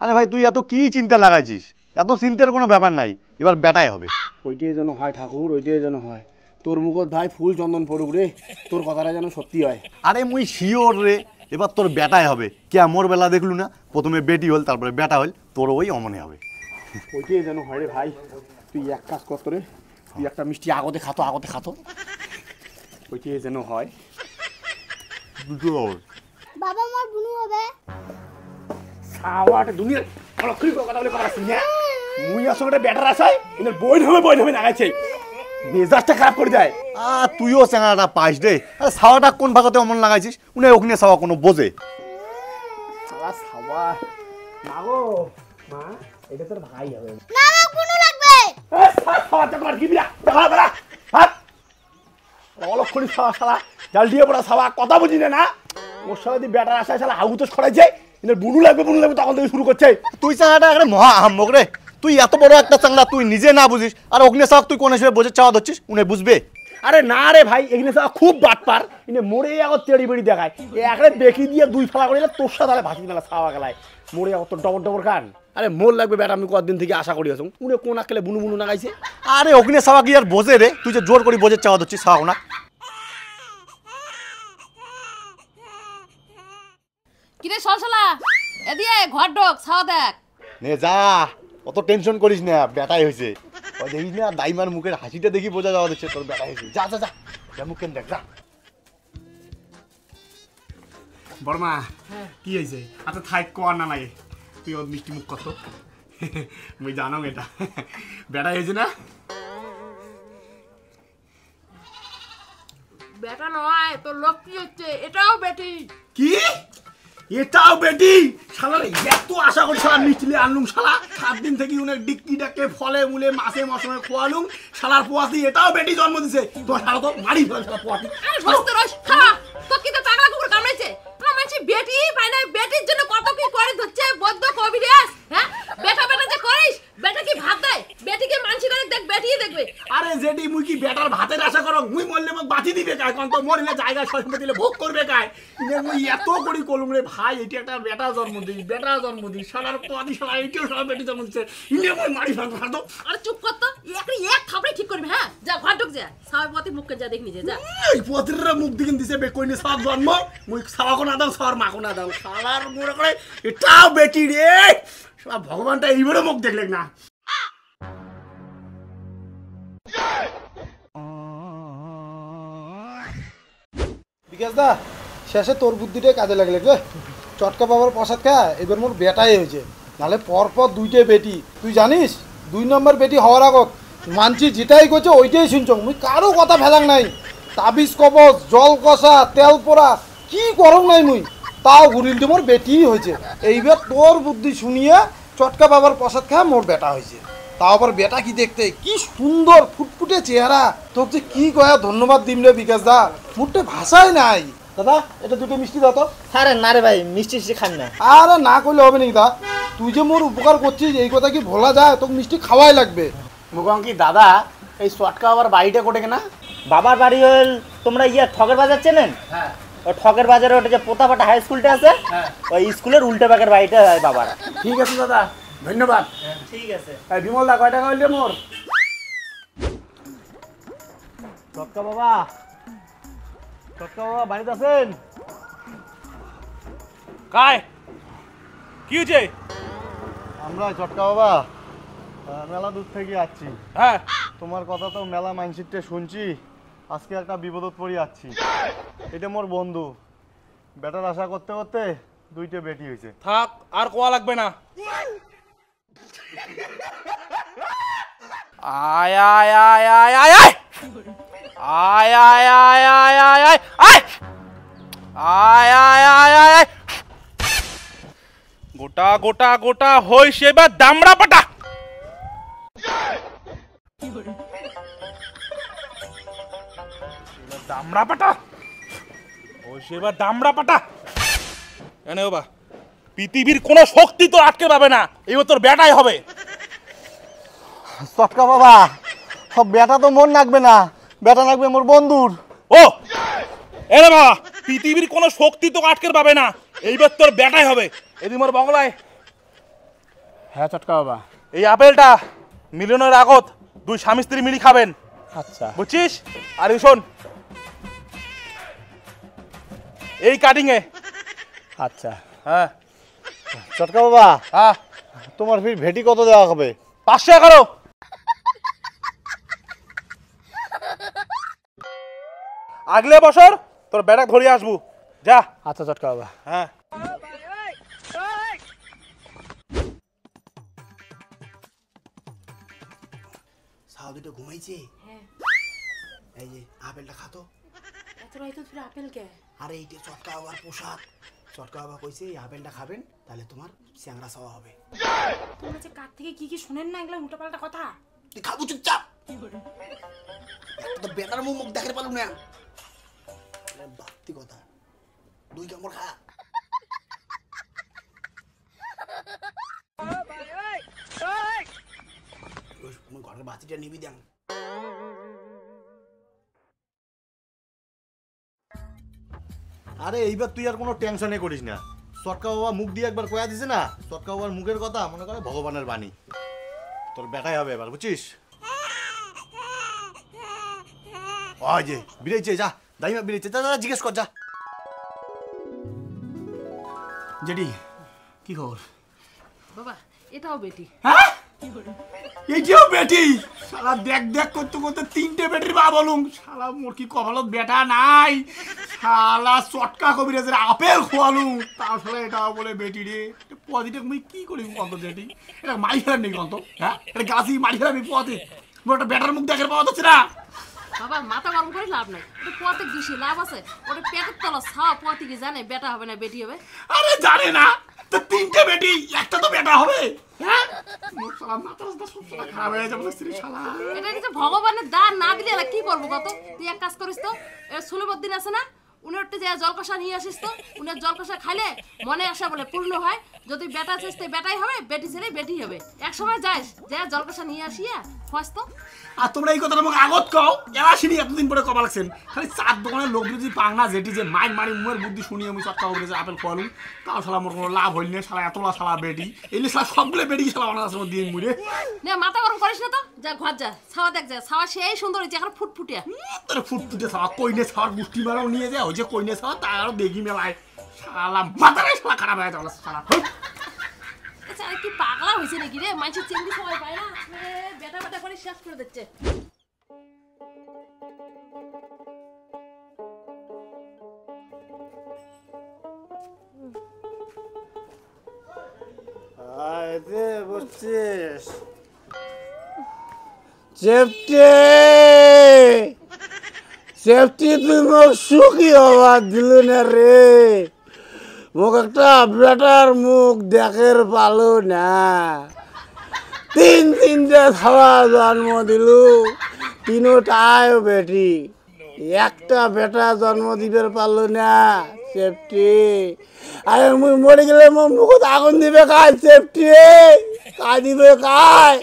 আরে ভাই তুই এত কি চিন্তা লাগাইছিস? এত চিন্তার কোনো ব্যাপার নাই, এবার বেটাই হবে। ওইটাই যেন হয় ঠাকুর, ওইটাই যেন হয়। তোর মুখত ভাই ফুল চন্দন পড়ুক রে, তোর কথাটা যেন সত্যি হয়। আরে মুই শিওর রে, এবার তোর বেটাই হবে। কে মোর বেলা দেখলু না, প্রথমে বেটি হল, তারপরে বেটা হল, তোর ওই অমনে হবে। ওইটাই যেন হয় রে ভাই। তুই এক কাজ কর রে, তুই একটা মিষ্টি আগতে খাতো। ওইটাই যেন হয়। বাবা আমার বুনু হবে। সাওয়াটা দুনিয়া অলক্ষী কথা বলে কথা শুনি। মুই আসলে ব্যাটার আছাই, এর বই হবে নাগাইছে। মেজাজটা খারাপ করে দেয়। তুইও চেঙাটা পাইস রে। আরে ছাওয়াটা কোন ভাগতে অমন লাগাইছিস? উনি ওখানে ছাওয়া কোনো বোঝে? সাওয়া মাগো মা, এটা তোর ভাই হবে না, আমার বুনু লাগবে। সাওয়াটা কর কি বিয়া বড়া হাত অলক্ষী সাওয়া জাল দিয়ে পড়া সাওয়া কথা বুঝি না। ওর সাথে যদি ব্যাটার আছাই শালা হাউ তো ছড়াইছে, এর বুনু লাগবে তখন থেকে শুরু করছে। তুই চেঙাটা একটা মহা আহাম্মক রে। তুই এত বড় একটা চাংলা, তুই নিজে না বুঝিস, আর অগ্নি চাওয়া তুই কোন হিসেবে বোঝে চাওয়া ধরছিস? উনি বুঝবে? আরে না রে ভাই, এখানে খুব বাটপার। ইনে মোড়ে আগত তেড়ি বেড়ি দেখায়, একরে বেকি দিয়ে দুই ফেলা করে তোর সাথে ভাসি দিলা ছাওয়া গেলায় মোড়ে আগত ডবর কান। আরে মোর লাগবে বেটা, আমি কতদিন থেকে আশা করি আছো। উনি কোন আকেলে বুনু না গাইছে। আরে অগ্নি চাওয়া কি আর বোঝে রে? তুই যে জোর করে বোঝে চাওয়া ধরছিস ছাওয়া না। কিরে সলসলা, এদিকে ঘর ঢোক, ছাওয়া দেখ। নে যা, অত টেনশন করিস না, বেটাই হয়েছে। ওই দেখিস না দাইমার মুখের হাসিটা দেখি বোঝা যাওয়া দিচ্ছে তোর বেটা হয়েছে। যা যা যা, মুখ কেন দেখ, যা। বর্মা কি হয়েছে? আচ্ছা থাক কোয়ার না লাগে, তুই ওর মিষ্টি মুখ কত মুই জানো এটা বেটা হয়েছে না। বেটা নয়, তোর লোক কি হচ্ছে? এটাও বেটি। কি? এটাও বেটি? শালা এত আশা করি শালা মিষ্টি আনলুম, শালা 7 দিন থেকে উনি ডিক্কি ডাকে ফলে মূলে মাছে মশমে খোয়ালুম, শালার পোয়াতি এটাও বেটি জন্ম দিছে। তো শালা তো মারি ফেল শালা পোয়াতি। আরে সস্তে রস খা, তো কি তো পাগলা কুকুর কামড়েছে? না মানছি বেটি পাই না, বেটির জন্য কত কি করে ধরছে বদ্ধ কবিরাজ। হ্যাঁ বেটা যে করিস, বেটা কি ভাত দেয়? বেটিকে মানছি না দেখ, বেটিই দেখবে। আরে যেটি মুই কি বেটার ভাতের আশা করো? মুই মরলে মোক বাঁচি দিবে কায়? কোন তো মরিলে জায়গা সম্পত্তি দিলে ভোগ করবে কায়? ইনে মুই এত করি কলুম রে ভাই, এটি একটা বেটা জন্ম দিই শালার পোয়াতি, শালা এটিও শালা বেটি জন্ম দিচ্ছে। ইনে মুই মারি ফেল তো। আরে চুপ কর তো, এক থাপড়ে ঠিক করবি। হ্যাঁ যা ঘর ঢোক, যা সাহেব পতি মুখকে যা দেখ নিজে যা। এই পোয়াতির মুখ দিকে দিছে বে কইনি সব জন্ম, মুই সাওয়াকো না দাও সর মাকো না দাও, শালার মোড় করে এটাও বেটি রে। শালা ভগবানটা এইবারে মুখ দেখলেন না। বিকাশ দা, শেষে তোর বুদ্ধিটাই কাজে লাগলে রে। চটকা বাবার প্রসাদ খা, এবার মোর বেটাই হয়েছে। নাহলে পরপর 2টে বেটি। তুই জানিস 2 নম্বর বেটি হওয়ার আগত মানছি যেটাই করছে ওইটাই শুনছ। মুই কারো কথা ফেলাং নাই। তাবিজ কবচ, জল কষা, তেল পোড়া কি করং নাই মুই, তাও ঘুরিল মোর বেটিই হয়েছে। এইবার তোর বুদ্ধি শুনিয়ে চটকা বাবার প্রসাদ খা মোর বেটা হয়েছে। তাও আবার বেটা কি দেখতে, কি সুন্দর ফুটফুটে চেহারা। তোকে যে কি কয়া ধন্যবাদ দিম রে বিকাশ দা, মুখটা ভাষাই নাই। দাদা এটা 2টে মিষ্টি দাও তো। আরে না রে ভাই, মিষ্টি খান না। আরে না করলে হবে নাকি দা? তুই যে মোর উপকার করছিস এই কথা কি ভোলা যায়? তোকে মিষ্টি খাওয়াই লাগবে। মুগং কি দাদা, এই চটকা আবার বাড়িটা কোটে কেনা? বাবার বাড়ি হল তোমরা ঠকের বাজার চেনেন? হ্যাঁ। ওই ঠকের বাজারে ওটা যে পোতাপাটা হাই স্কুলটা আছে, ওই স্কুলের উল্টে পাকের বাড়িটা বাবার। ঠিক আছে দাদা, ধন্যবাদ। ঠিক আছে। বিমল দা কয় টাকা হইলে মোর? চটকা বাবা বাড়িতে আছেন? কায় কি হয়েছে? আমরা চটকা বাবা মেলা দূর থেকে আসছি। হ্যাঁ তোমার কথা তো মেলা মাইনসিটে শুনছি, আজকে একটা বিপদত পড়ে যাচ্ছি। এটা মোর বন্ধু, বেটার আশা করতে করতে 2টে বেটি হয়েছে। থাক, আর কোয়া লাগবে না। আয় আয় আয় আয় আয় আয় আয় আয় আয় আয় আয় আয় আয় আয় আয় আয় আয় আয় গোটা গোটা গোটা হই সেবার দামড়া পাটা। দামড়া পাটা ওই সেবার দামড়া পাটা। এনে বাবা, পৃথিবীর কোন শক্তি তো আটকে পাবে না, এবার তোর বেটাই হবে। চটকা বাবা, সব বেটা তো মন লাগবে না, বেটা লাগবে মোর বন্ধুর। ও এরে বাবা, পৃথিবীর কোন শক্তি তো আটকে পাবে না, এইবার তোর বেটাই হবে। এদি মোর বগলায় হ্যাঁ চটকা বাবা। এই আপেলটা মিলনের আগত দুই স্বামী স্ত্রী মিলি খাবেন, আচ্ছা বুঝছিস? আর এই শোন, এই কাটিং এ। আচ্ছা হ্যাঁ চটকা বাবা, হ্যাঁ, তোমার ফির ভেটি কত দেওয়া হবে? 511। আগলে বছর তোর বেটা ধরিয়ে আসবো, যা। আচ্ছা চটকা বাবা। হ্যাঁ সাউ দুটো ঘুমাইছে। এই যে আপেলটা খাতো। এত রাইতে ফিরে আপেল কে? আরে এইটা চটকা বাবার পোশাক। চটকা বাবা কইছে এই আপেলটা খাবেন তাহলে তোমার চ্যাংড়া চাওয়া হবে। তোমরা যে কার থেকে কি শোনেন না এগুলা উল্টাপাল্টা কথা। তুই খাবো চুপচাপ। তো বেটার মুখ দেখে পালু না। বাড়তি কথা, 2 কামড় খা। ঘরের বাতিটা নিবি দেন। আরে এইবার তুই আর কোনো টেনশনে করিস না। চটকা বাবা মুখ দিয়ে একবার কয়া দিছে না, চটকা বাবার মুখের কথা মনে করে ভগবানের বাণী। তোর বেটাই হবে এবার, বুঝছিস? ওই যে বিড়াইছে, যা দাইমা বিড়াইছে, যা যা জিজ্ঞেস কর যা। জেডি কি খবর? বাবা এটাও বেটি। হ্যাঁ এইটাও বেটি। শালা দেখ দেখ করতে করতে 3টে বেটির বা বলুম। শালা মোর কি কপালত বেটা নাই। শালা চটকা কবিরাজের আপেল খোয়ালুম, তাও শালা এটাও বলে বেটি রে। পজিটিভ মুই কি করি কত জেডি? এটা মারি ফেলাম নেই কত? হ্যাঁ এটা গাছি মারি ফেলাম পথে। মোর একটা বেটার মুখ দেখার পাওয়া যাচ্ছে না। বাবা মাথা গরম করে লাভ নাই, ওটা পথে বেশি লাভ আছে। ওটা পেটের তলা ছাওয়া পথে কি জানে বেটা হবে না বেটি হবে? আরে জানে না তো 3টে বেটি, একটা তো বেটা হবে। হ্যাঁ মোর শালা মাথাটা সব শালা খারাপ হয়ে যাবে স্ত্রী শালা। এটা কিছু ভগবানের দান না দিলে এরা কি করবো কত? তুই এক কাজ করিস তো, এর সুলভদ্দিন আছে না, উনার যে জলকষা নিয়ে আসিস তো, উনার জলকষা খাইলে মনে আশা বলে পূর্ণ হয়। যদি বেটা চেষ্টা বেটাই হবে, বেটি ছেলে বেটি হবে। এক সময় যাইস যা জলকষা নিয়ে আসিয়া খোঁজ তো। আর তোমরা এই কথাটা আমাকে আগত কও, এলাসিনি এতদিন পরে কবা লাগছেন। খালি 4 দোকানের লোক যদি পাং না জেটি যে মাইন মারি মুয়ের বুদ্ধি শুনিয়ে আমি চটকা করে যে আপেল খোয়ালু, তাও শালা মোর কোনো লাভ হইল না। শালা এতলা শালা বেটি এলি শালা সবগুলো বেটি শালা অনার আসলে দিয়ে মুড়ে। নে মাথা গরম করিস না তো, যা ঘর যা, ছাওয়া দেখ যা, ছাওয়া সেই সুন্দর হয়েছে এখন ফুটফুটিয়া। তোর ফুটফুটে ছাওয়া কইনে ছাওয়ার গুষ্টি মারাও নিয়ে যায়, ওই যে কইনে ছাওয়া তারও দেখি মেলায়। শালা মাথাটাই শালা খারাপ হয়ে যাবে শালা। আচ্ছা আর কি পাগলা হয়েছে নাকি রে? মানুষের চেঙ্গি সময় পায় না, বেটা বেটা করে শেষ করে দিচ্ছে। এতে বসছিস চেপটে চেপটি, তুই মোক সুখী হওয়ার দিল না রে। মোক একটা বেটার মুখ দেখের পালো না। 3-3টে খাওয়া জন্ম দিলু, 3টাই বেটি। একটা বেটা জন্ম দিবার পারলো না চেপটি। আরে মুই মরে গেলে মোর মুখত আগুন দিবে কায় চেপটি, কায় দিবে কায়?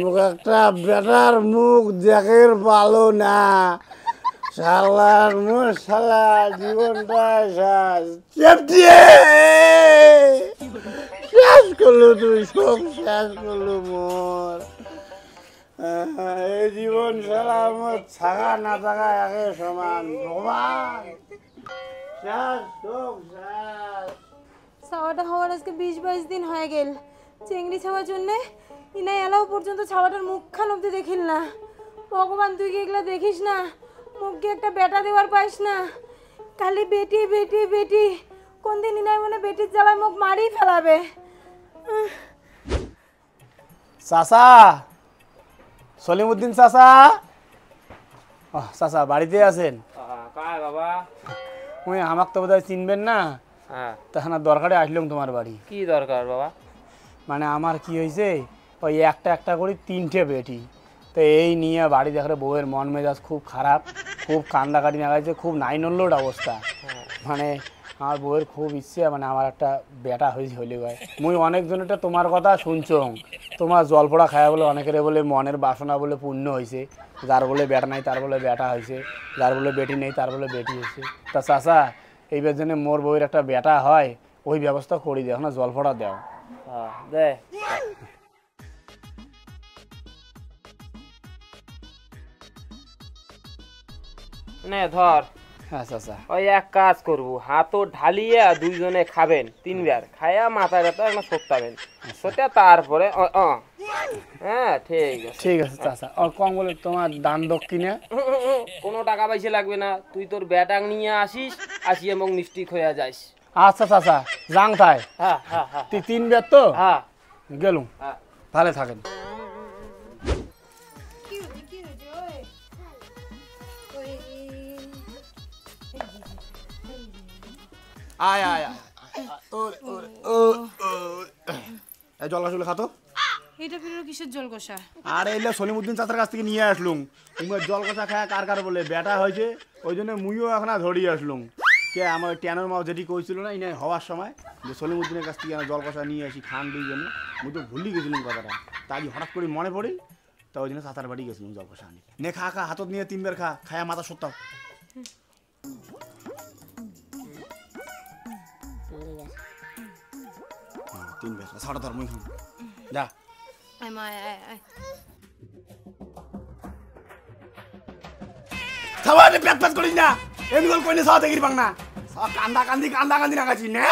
মুখ একটা বেটার মুখ দেখের পালো না। শালার মোর শালা জীবনটা শেষ। চেপটি শেষ করলো, তুই সব শেষ করলো মোর। এই জীবন শালা আমার থাকা না থাকা একে সমান। ভগবান শেষ, সব শেষ। ছাওয়াটা হওয়ার আজকে 20-22 দিন হয়ে গেল। চেংড়ি ছাওয়ার জন্যে ইনা এলাও পর্যন্ত ছাওয়াটার মুখখান অব্দি দেখিল না। ভগবান তুই কি এগুলা দেখিস না? মুখকে একটা বেটা দেওয়ার পাইস না, খালি বেটি বেটি বেটি। কোন দিন ইনাই মনে বেটির জ্বালায় মুখ মারি ফেলাবে। চাচা, সলিমউদ্দিন চাচা। চাচা বাড়িতে আছেন? কায় বাবা? ওই আমাকে তো বোধহয় চিনবেন না। হ্যাঁ তখন দরকারে আসলাম তোমার বাড়ি। কি দরকার বাবা? মানে আমার কি হয়েছে, ওই একটা একটা করে 3টে বেটি। তো এই নিয়ে বাড়ি দেখারে বউয়ের মন মেজাজ খুব খারাপ, খুব কান্দাকাটি লাগাইছে, খুব নাইনল্লোড অবস্থা। মানে আমার বউয়ের খুব ইচ্ছে মানে আমার একটা বেটা হইলে হয়। মুই অনেকজনেরটা তোমার কথা শুনছং, তোমার জলপোড়া খায়া বলে অনেকের বলে মনের বাসনা বলে পূর্ণ হয়েছে। যার বলে বেটা নাই তার বলে বেটা হয়েছে, যার বলে বেটি নেই তার বলে বেটি হয়েছে। তা চাচা এইবার জন্য মোর বউয়ের একটা বেটা হয়, ওই ব্যবস্থা করি দেও না, জলপোড়া দাও। হ্যাঁ দে নে ধর। হ্যাঁ চাচা ওই এক কাজ করবো, হাতও ঢালিয়ে দুইজনে খাবেন, 3 বার খায়া মাথায় ব্যথা একটা সত্যাবেন, সত্যা তারপরে হ্যাঁ ঠিক আছে। ঠিক আছে চাচা। আর কম বলে তোমার দান দক্ষিণে কোনো টাকা পয়সা লাগবে না, তুই তোর ব্যাটাং নিয়ে আসিস, আসি এবং নিশ্চিত হয়ে যাইস। আচ্ছা চাচা যাং তাই। হ্যাঁ হ্যাঁ হ্যাঁ 3 বার তো হ্যাঁ গেলুম, হ্যাঁ। ভালো থাকেন। আয় আয় আয় এই জল আসলে খাতো। এটা ফিরে কিসের জল কষা? আরে এলে সলিমুদ্দিন চাচার কাছ থেকে নিয়ে আসলুম। উমের জল কষা খায় কার কার বলে বেটা হয়েছে, ওই জন্য মুইও এখন ধরিয়ে আসলুম। কে আমার ট্যানোর মাও যেটি কইছিল না ইনে হওয়ার সময় যে সলিমুদ্দিনের কাছ থেকে জল কষা নিয়ে আসি খান দুই জন্য, মুই তো ভুলি গেছিলাম কথাটা। তাই হঠাৎ করে মনে পড়ি, তা ওই জন্য চাচার বাড়ি গেছিলাম জল কষা আনি। নে খা খা, হাতত নিয়ে 3 বার খা, খায়া মাথা সত্তাও। 3 বার সাড়া ধর মুই খাম যা। সবাই পেট পেট করিস না, এমনি কল কইনে সাথে গিরবাং না। সব কান্দা কান্দি না গাছি না।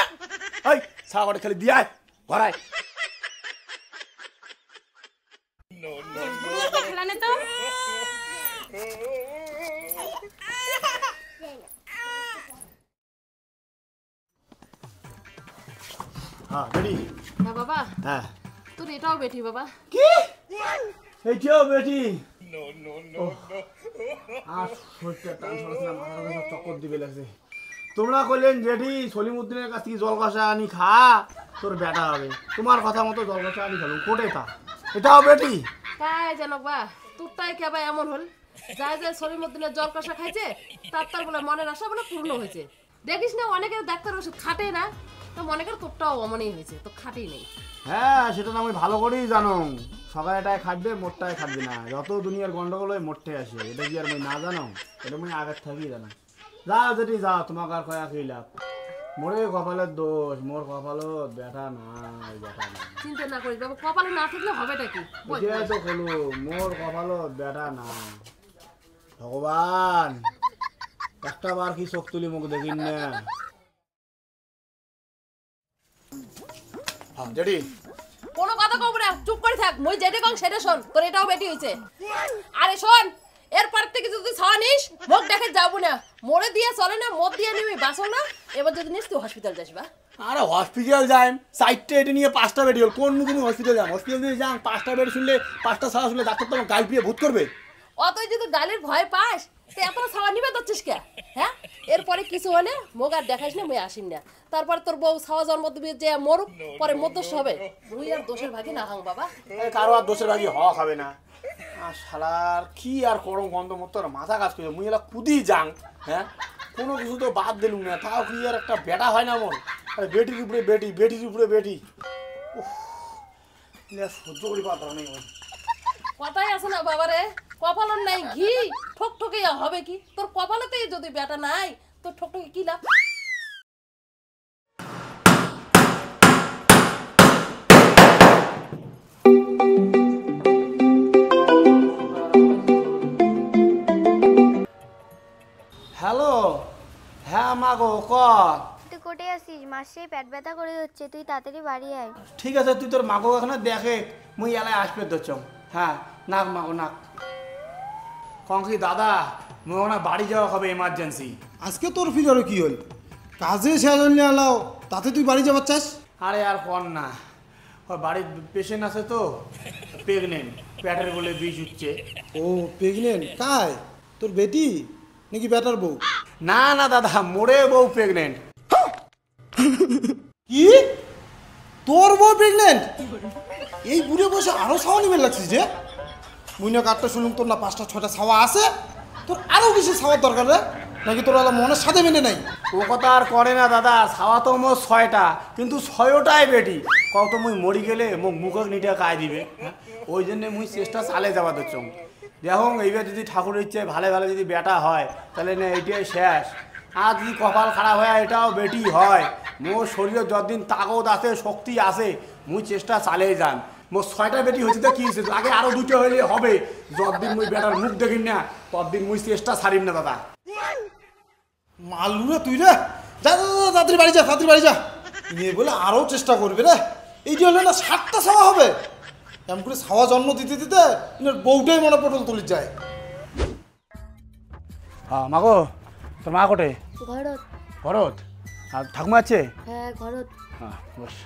ওই সাগরে খালি দিয়াই ঘরাই। খেলানে তো হ্যাঁ বেটি। হ্যাঁ বাবা, হ্যাঁ তোর এটাও বেটি বাবা। কি এইটাও বেটি? আর শরীরটা টান সরাসরি মাথার উপর চক্কর দিবে লাগছে। তোমরা কইলেন যেটি সলিমুদ্দিনের কাছ থেকে জল কষা আনি খা, তোর বেটা হবে। তোমার কথা মতো জল কষা আনি খালুম, কোটে তা এটাও বেটি? তাই জানো বা, তোরটাই কেবা এমন হল, যায় যায় সলিমুদ্দিনের জল কষা খাইছে, তার বলে মনের আশা বলে পূর্ণ হয়েছে। দেখিস না অনেকের ডাক্তার ওষুধ খাটে না, তো মনে কর তোরটাও অমনই হয়েছে, তো খাটেই নেই। হ্যাঁ সেটা না আমি ভালো করেই জানো, সকালটায় খাটবে মোটটায় খাটবে না, যত দুনিয়ার গন্ডগোল হয় মোটে আসে। এটা কি আর আমি না জানো? এটা আমি আগের থেকেই জানো। যাও যেটি যাও, তোমাকে আর কয়া খেয়ে লাভ। মোরে কপালের দোষ, মোর কপালত বেটা নাই, বেটা নাই। চিন্তা না করিস বাবা, কপালে না থাকলে হবেটা কি? বুঝিয়াই তো কলু, মোর কপালত বেটা নাই। ভগবান একটা বার কি চোখ তুলি মুখ দেখিন না। হ্যাঁ যেটি কোনো কথা কব না, চুপ করে থাক। মই যেটা কং সেটা শোন, তোর এটাও বেটি হয়েছে। আরে শোন, এরপর থেকে যদি ছাওয়া নিস, মুখ দেখে যাবো না। মোড়ে দিয়ে চলে না, মদ দিয়ে নিবি, বাসো না। এবার যদি নিস তুই হসপিটাল যাস বা। আরে হসপিটাল যাই, 4টে এটা নিয়ে 5টা বেড হল, কোন মুখে হসপিটাল যাম? হসপিটাল দিয়ে যাম, 5টা বেড শুনলে 5টা ছাওয়া শুনলে ডাক্তার তোমার গাল পিয়ে ভূত করবে। অতই যদি গালের ভয় পাস, তো এত ছাওয়া নিবে দচ্ছিস কে? হ্যাঁ, এরপরে কিছু হলে মোক আর দেখাইস না, মই আসিন না। তারপর তোর বউ ছাওয়া জন্ম দিবে যে মরুক, পরে মধ্যস হবে। মুই আর দোষের ভাগি না হাং বাবা। কারো আর দোষের ভাগি হওয়া খাবে না। আর শালার কি আর করো, গন্ধ মতো মাথা কাজ করে মুই এলা কুদি যাং। হ্যাঁ কোনো কিছু তো বাদ দিলুম না, তাও কি আর একটা বেটা হয় না মোর? আরে বেটির উপরে বেটি, বেটির উপরে বেটি, সহ্য করি পাতা নেই। কথাই আছে না বাবারে, কপালন নাই ঘি, ঠক ঠকে হবে কি? তোর কপালেতেই যদি বেটা নাই, তোর ঠক ঠকে কি লাভ? হ্যালো, হ্যাঁ মা গো ক। তুই কোটে আসিস? মাসে পেট ব্যথা করে হচ্ছে, তুই তাড়াতাড়ি বাড়ি আয়। ঠিক আছে, তুই তোর মাগো এখানে দেখে মুই এলায় আসবে ধরছ। হ্যাঁ নাক মাগো নাক। কঙ্কি দাদা, মুই ওখানে বাড়ি যাওয়া হবে এমার্জেন্সি। আজকে তোর ফিরারও কি হল? কাজে শেষ হলে আলাও, তাতে তুই বাড়ি যাবার চাস? আরে আর কর না, ওই বাড়ির পেশেন্ট আছে তো, প্রেগনেন্ট, পেটের বলে বিষ উঠছে। ও প্রেগনেন্ট? কায়? তোর বেটি নাকি বেটার বউ? না না দাদা, মোরে বউ প্রেগনেন্ট। কি? তোর বউ প্রেগনেন্ট? এই বুড়ে বসে আরো ছাওয়া নিবে লাগছিস যে? মুই না কাঠটা শুনুন তোর না 5টা 6টা ছাওয়া আছে, তোর আরো বেশি ছাওয়ার দরকার রে, নাকি তোর মনের সাথে মেনে নাই? ও কথা আর করে না দাদা, ছাওয়া তো মোর 6টা, কিন্তু 6টাই বেটি। কত মুই মরি গেলে মোক মুখক নিটা খাই দিবে, ওই জন্য মুই চেষ্টা চালে যাওয়া দেখছ। দেখুন এইবার যদি ঠাকুরের ইচ্ছে ভালো ভালো যদি বেটা হয়, তাহলে না এইটাই শেষ। আর যদি কপাল খারাপ হয় এটাও বেটি হয়। মোর শরীরে যতদিন তাগত আছে শক্তি আছে মুই চেষ্টা চালিয়ে যান। মোর 6টা বেটি হয়েছে তো কি হয়েছে, আগে আরো 2টা হইলে হবে। যতদিন মুই বেটার মুখ দেখিন না ততদিন মুই চেষ্টা ছাড়িম না দাদা। মালু রে তুই রে, যা যা যা, তাড়াতাড়ি বাড়ি যা, তাড়াতাড়ি বাড়ি যা। নিয়ে বলে আরও চেষ্টা করবে রে। এইটি হলে না 7টা ছাওয়া হবে। এমন করে ছাওয়া জন্ম দিতে দিতে ইনার বউটাই মনে পটল তুলি যায়। হ্যাঁ মাগো, তোর মা কোটে? ঘরত। ঘরত? আর ঠাকুমা আছে? হ্যাঁ ঘরত। হ্যাঁ বস।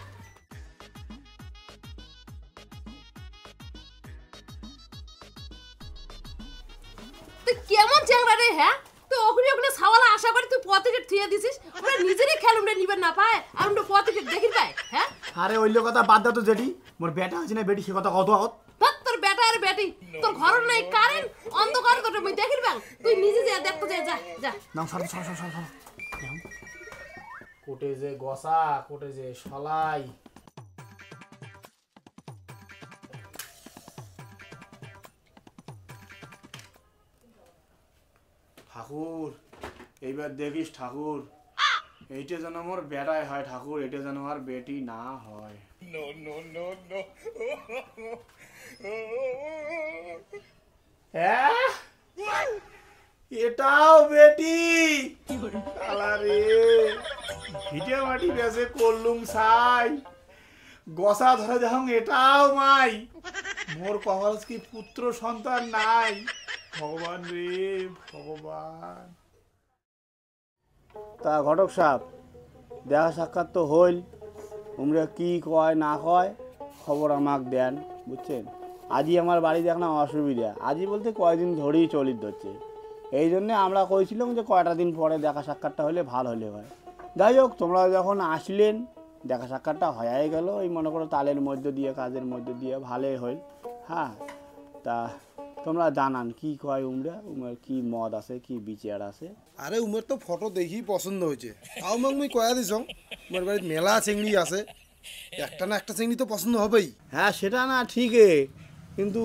তুই কেমন চ্যাংড়া রে? হ্যাঁ তুই ওখানে ওখানে ছাওয়ালা আশা করি তুই পথে থুয়ে দিছিস। ওরা নিজেরই খেলুমটা নিবে না পায় আর আমরা পথে দেখি পায়। হ্যাঁ আরে ওইল কথা বাদ দাও তো জেঠি, মোর বেটা আছে না বেটি সে কথা কত আগত। তোর বেটা আর বেটি তোর ঘর নাই কারেন্ট অন্ধকার তোর আমি দেখির ব্যাং তুই নিজে যা দেখতে যা যা যা। নাম সর সর সর সর। কোটে যে গসা, কোটে যে সলাই। ঠাকুর এইবার দেখিস ঠাকুর, এইটা যেন মোর বেটাই হয় ঠাকুর, এটা যেন আর বেটি না হয়। এটাও বেটি? আলারে ভিটে মাটি বেজে করলুম ছাই, গসা ধরে যখন এটাও মাই। মোর কপাল কি পুত্র সন্তান নাই। ভগবান রে ভগবান। তা ঘটক সাহেব দেখা সাক্ষাৎ তো হইল, তোমরা কি কয় না কয় খবর আমাকে দেন, বুঝছেন। আজই আমার বাড়ি দেখ না অসুবিধা, আজই বলতে কয়দিন ধরেই চলিত ধরছে। এই জন্যে আমরা কইছিলাম যে কয়টা দিন পরে দেখা সাক্ষাৎটা হলে ভালো হলে হয়। যাই হোক তোমরা যখন আসলেন দেখা সাক্ষাৎটা হয়ে গেল, এই মনে করো তালের মধ্য দিয়ে কাজের মধ্য দিয়ে ভালোই হইল। হ্যাঁ তা তোমরা জানান কি কয় উমরা, উমের কি মদ আছে কি বিচার আছে। আরে উমের তো ফটো দেখি পছন্দ হয়েছে, তাও মাক মুই কয়া দিছ উমের বাড়িতে মেলা চিংড়ি আছে, একটা না একটা চিংড়ি তো পছন্দ হবেই। হ্যাঁ সেটা না ঠিকই, কিন্তু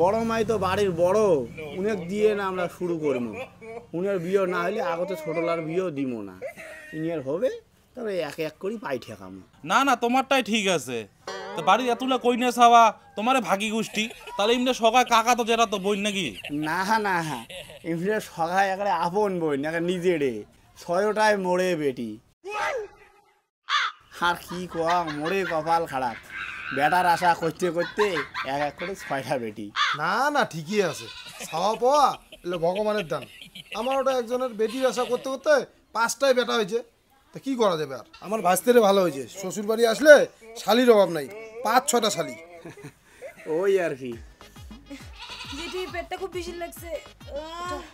বড় মাই তো বাড়ির বড়, উনের দিয়ে না আমরা শুরু করবো। উনের বিয়ে না হলে আগতে ছোটলার বিয়েও দিব না, ইনের হবে তবে এক এক করে পাই ঠেকামো। না না তোমারটাই ঠিক আছে। তো বাড়ির এতগুলা কইনে ছাওয়া তোমারে ভাগি গোষ্ঠী, তাহলে এমনি সকায় কাকা তো যেটা তো বই নাকি? না না এমনি সকায় একেবারে আপন বই না নিজেরে, 6টায় মোড়ে বেটি। আর কি কোয়া মোড়ে কপাল খারাপ, বেটার আশা করতে করতে এক এক করে 6টা বেটি। না না ঠিকই আছে, ছাওয়া পাওয়া এলে ভগবানের দান। আমার ওটা একজনের বেটির আশা করতে করতে 5টায় বেটা হয়েছে, তা কি করা যাবে আর। আমার ভাস্তেরে ভালো হয়েছে, শ্বশুর বাড়ি আসলে শালির অভাব নাই, 5-6টা শালি। ওই আর কি। যেটি পেটটা খুব বেশি লাগছে।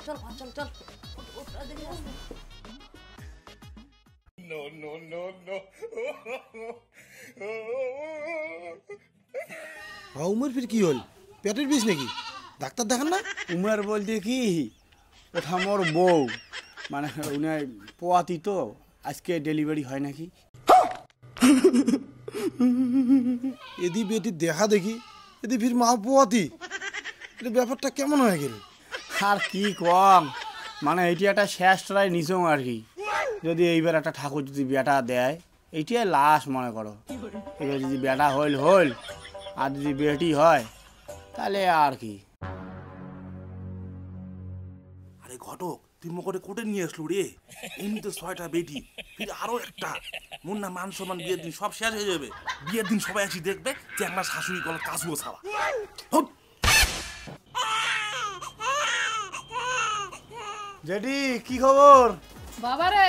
চল চল চল উমের ফির কি হল, পেটের বিষ নাকি? ডাক্তার দেখান না? উমের বলতে কি ওটা মোর বউ, মানে উনি পোয়াতি তো, আজকে ডেলিভারি হয় নাকি। এদি বেটি দেখা দেখি, এদি ফির মা পোয়াতি, এটা ব্যাপারটা কেমন হয়ে গেল? আর কি কম, মানে এইটি একটা শেষ ট্রাই নিছং আর কি। যদি এইবার একটা ঠাকুর যদি বেটা দেয় এইটাই লাশ মনে করো। এবার যদি বেটা হইল হইল, আর যদি বেটি হয় তাহলে আর কি। আরে ঘটক তুই মকরে কোটে নিয়ে আসলো রে, এমনি তো 6টা বেটি, ফির আরো একটা। মোর না মান সম্মান বিয়ের দিন সব শেষ হয়ে যাবে। বিয়ের দিন সবাই আসি দেখবে যে আমরা শাশুড়ি কল কাজুও ছাওয়া। জেঠি কি খবর? বাবারে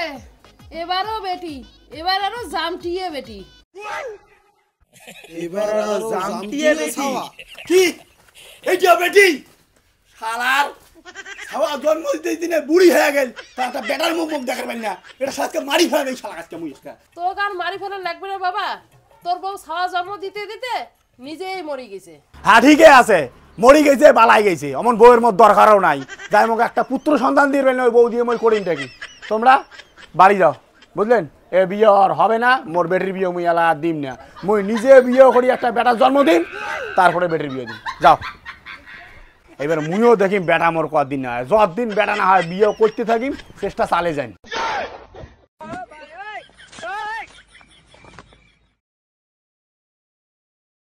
এবারও বেটি, এবার আরো জামটিয়ে বেটি। এবার জামটিয়ে বেটি? কি এইটা বেটি? শালার ছাওয়া জন্ম দিনে বুড়ি হয়ে গেল, তা একটা বেটার মুখ মুখ দেখার পারি না, এটা সাজকে মারি ফেলে শালা আজকে মুই আজকে। তোর কান মারি ফেলা লাগবে না বাবা, তোর বউ ছাওয়া জন্ম দিতে দিতে নিজেই মরে গেছে। হ্যাঁ ঠিকই আছে, মরি গেছে বালাই গেছে, অমন বউয়ের মত দরকারও নাই। যাই মোক একটা পুত্র সন্তান দিয়ে পেলেন ওই বউ দিয়ে মই করিমটা কি। তোমরা বাড়ি যাও, বুঝলেন। এ বিয়ে আর হবে না, মোর বেটির বিয়ে মুই এলা দিম না। মুই নিজে বিয়ে করি একটা বেটার জন্মদিন, তারপরে বেটির বিয়ে দিন। যাও, এবার মুইও দেখিম বেটা মোর কদিন না হয়, যতদিন বেটা না হয় বিয়ে করতে থাকিম, চেষ্টা চালে যাই।